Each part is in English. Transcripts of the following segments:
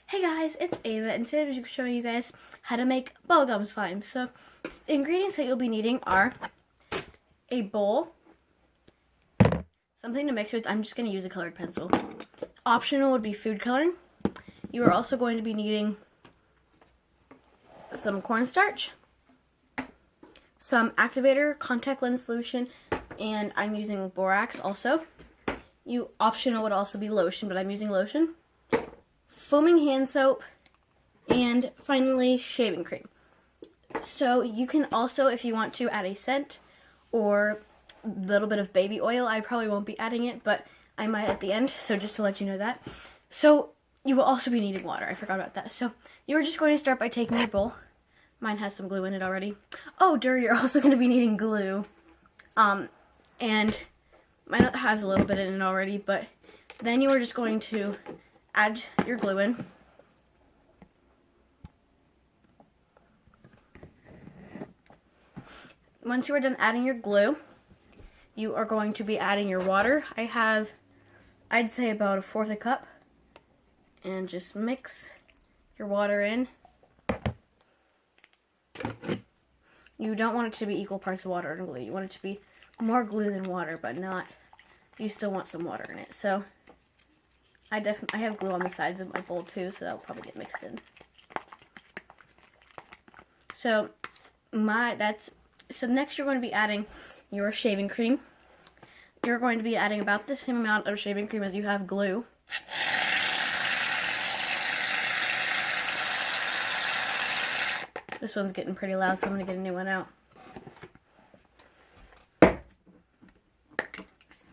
Hey guys, it's Ava, and today I'm going to show you guys how to make bubblegum slime. So, the ingredients that you'll be needing are a bowl, something to mix with. I'm just going to use a colored pencil. Optional would be food coloring. You are also going to be needing some cornstarch, some activator, contact lens solution, and I'm using borax also. Optional would also be lotion, but I'm using lotion. Foaming hand soap, and finally shaving cream. So you can also, if you want to, add a scent or a little bit of baby oil. I probably won't be adding it, but I might at the end, so just to let you know that. So you will also be needing water. I forgot about that. So you're just going to start by taking your bowl. Mine has some glue in it already. Oh, you're also going to be needing glue. And mine has a little bit in it already, but then you are just going to add your glue in. Once you are done adding your glue, you are going to be adding your water. I have, I'd say, about a fourth a cup. And just mix your water in. You don't want it to be equal parts of water and glue. You want it to be more glue than water, but not, you still want some water in it. So I have glue on the sides of my bowl too, so that'll probably get mixed in. So next you're going to be adding your shaving cream. You're going to be adding about the same amount of shaving cream as you have glue. This one's getting pretty loud, so I'm going to get a new one out.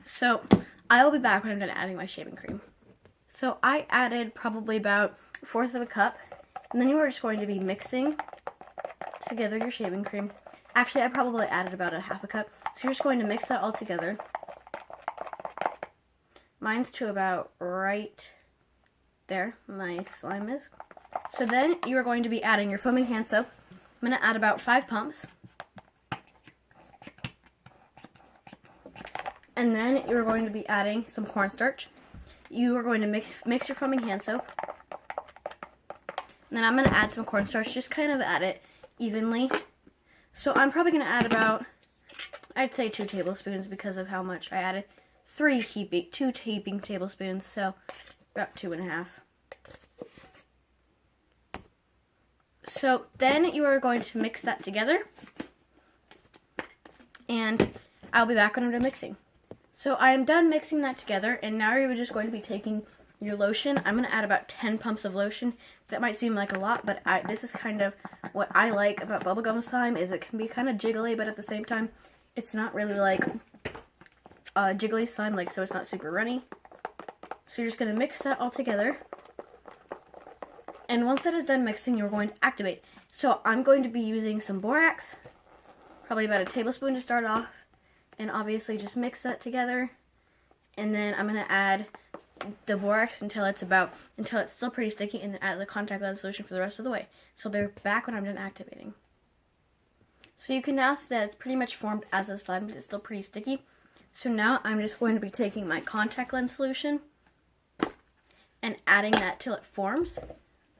So I will be back when I'm done adding my shaving cream. So I added probably about a fourth of a cup, and then you are just going to be mixing together your shaving cream. Actually, I probably added about a half a cup, so you're just going to mix that all together. Mine's to about right there, my slime is. So then you are going to be adding your foaming hand soap. I'm going to add about 5 pumps. And then you're going to be adding some cornstarch. You are going to mix your foaming hand soap. And then I'm going to add some cornstarch, just kind of add it evenly. So I'm probably going to add about, I'd say 2 tablespoons because of how much I added. 2 heaping tablespoons, so about 2.5. So then you are going to mix that together. And I'll be back when I'm done mixing. So I am done mixing that together, and now you're just going to be taking your lotion. I'm going to add about 10 pumps of lotion. That might seem like a lot, but this is kind of what I like about bubblegum slime, is it can be kind of jiggly, but at the same time, it's not really like jiggly slime, so it's not super runny. So you're just going to mix that all together. And once that is done mixing, you're going to activate. So I'm going to be using some borax, probably about a tablespoon to start off. And obviously just mix that together. And then I'm going to add the borax until it's still pretty sticky, and then add the contact lens solution for the rest of the way. So I'll be back when I'm done activating. So you can now see that it's pretty much formed as a slime, but it's still pretty sticky. So now I'm just going to be taking my contact lens solution and adding that till it forms.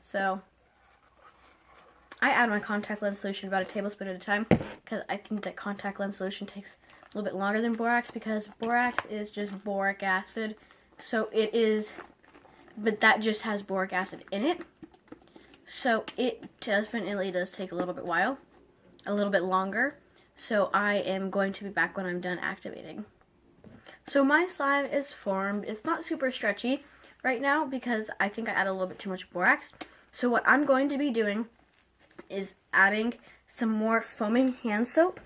So I add my contact lens solution about a tablespoon at a time, because I think that contact lens solution takes a little bit longer than borax, because borax is just boric acid. So it is, but that just has boric acid in it. So it definitely does take a little bit longer. So I am going to be back when I'm done activating. So my slime is formed. It's not super stretchy right now because I think I added a little bit too much borax. So what I'm going to be doing is adding some more foaming hand soap,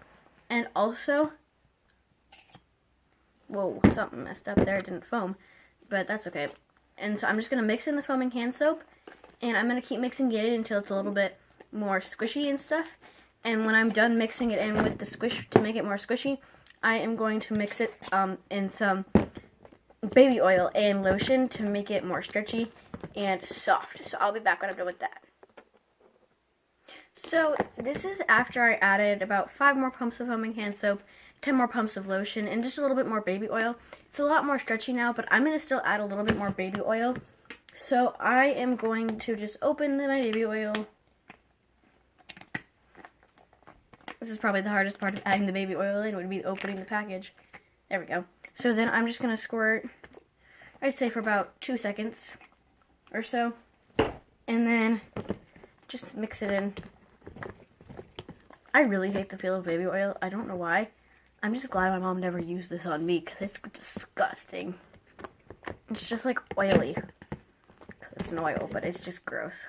and also, whoa, something messed up there, it didn't foam, but that's okay. And so I'm just going to mix in the foaming hand soap, and I'm going to keep mixing it until it's a little bit more squishy and stuff. And when I'm done mixing it in with the squish to make it more squishy, I am going to mix it in some baby oil and lotion to make it more stretchy and soft. So I'll be back when I'm done with that. So this is after I added about 5 more pumps of foaming hand soap, 10 more pumps of lotion, and just a little bit more baby oil. It's a lot more stretchy now, but I'm going to still add a little bit more baby oil. So I am going to just open my baby oil. This is probably the hardest part of adding the baby oil in, would be opening the package. There we go. So then I'm just going to squirt, I'd say for about 2 seconds or so. And then just mix it in. I really hate the feel of baby oil. I don't know why. I'm just glad my mom never used this on me because it's disgusting. It's just like oily. It's no oil, but it's just gross.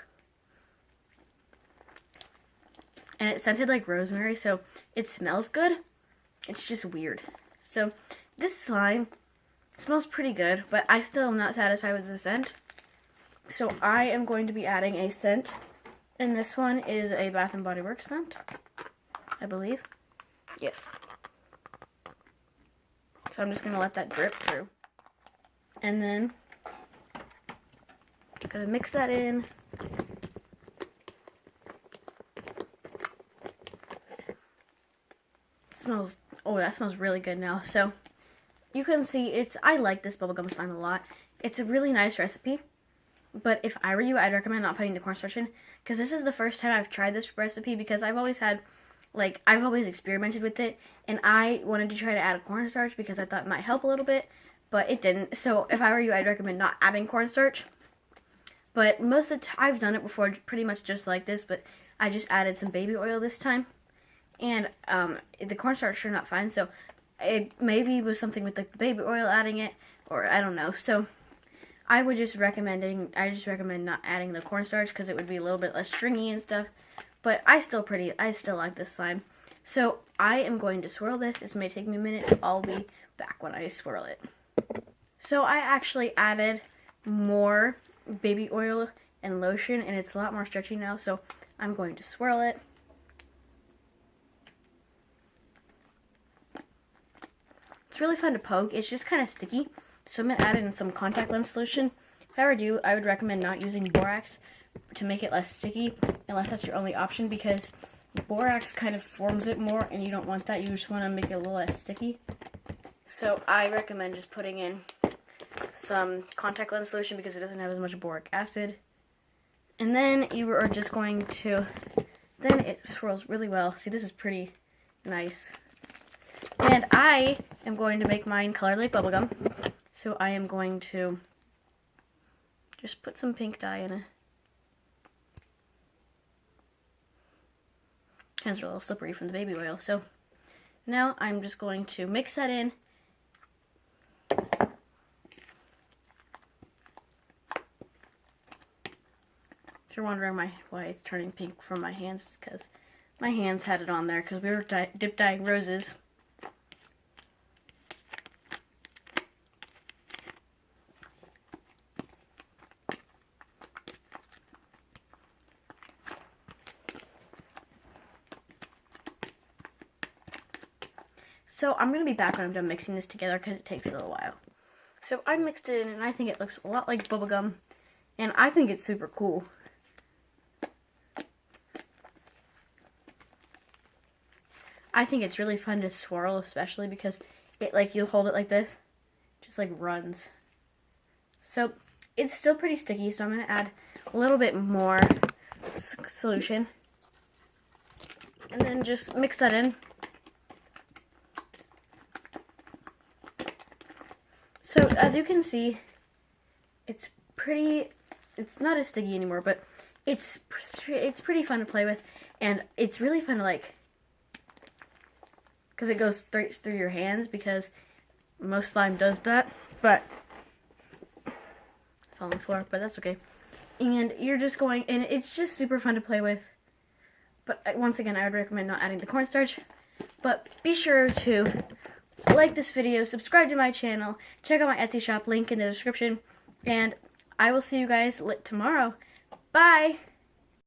And it scented like rosemary, so it smells good. It's just weird. So this slime smells pretty good, but I still am not satisfied with the scent. So I am going to be adding a scent. And this one is a Bath & Body Works scent, I believe. Yes. So I'm just going to let that drip through. And then I'm going to mix that in. Smells, oh, that smells really good now. So you can see I like this bubblegum slime a lot. It's a really nice recipe. But if I were you, I'd recommend not putting the cornstarch in, because this is the first time I've tried this recipe, because I've always experimented with it, and I wanted to try to add a cornstarch because I thought it might help a little bit, but it didn't. So if I were you, I'd recommend not adding cornstarch. But most of the time, I've done it before pretty much just like this, but I just added some baby oil this time. And the cornstarch turned out fine, so it maybe was something with the baby oil adding it, or I don't know. So I just recommend not adding the cornstarch because it would be a little bit less stringy and stuff. But I still like this slime. So I am going to swirl this. This may take me a minute, so I'll be back when I swirl it. So I actually added more baby oil and lotion, and it's a lot more stretchy now, so I'm going to swirl it. It's really fun to poke. It's just kind of sticky, so I'm going to add in some contact lens solution. If I were you, I would recommend not using borax to make it less sticky, unless that's your only option, because borax kind of forms it more, and you don't want that. You just want to make it a little less sticky. So I recommend just putting in some contact lens solution because it doesn't have as much boric acid. And then you are just going to, then it swirls really well. See, this is pretty nice. And I am going to make mine color like bubblegum. So I am going to just put some pink dye in it. Hands are a little slippery from the baby oil. So now I'm just going to mix that in. If you're wondering why it's turning pink from my hands, because my hands had it on there because we were dip dyeing roses. So I'm going to be back when I'm done mixing this together because it takes a little while. So I mixed it in, and I think it looks a lot like bubblegum, and I think it's super cool. I think it's really fun to swirl, especially because it, like, you hold it like this, just like runs. So it's still pretty sticky, so I'm going to add a little bit more solution. And then just mix that in. So as you can see, it's not as sticky anymore, but it's pretty fun to play with, and it's really fun to, like, because it goes straight through your hands, because most slime does that, but I fell on the floor, but that's okay. And you're just going, and it's just super fun to play with. But once again, I would recommend not adding the cornstarch. But be sure to like this video, subscribe to my channel, check out my Etsy shop, link in the description, and I will see you guys tomorrow. Bye!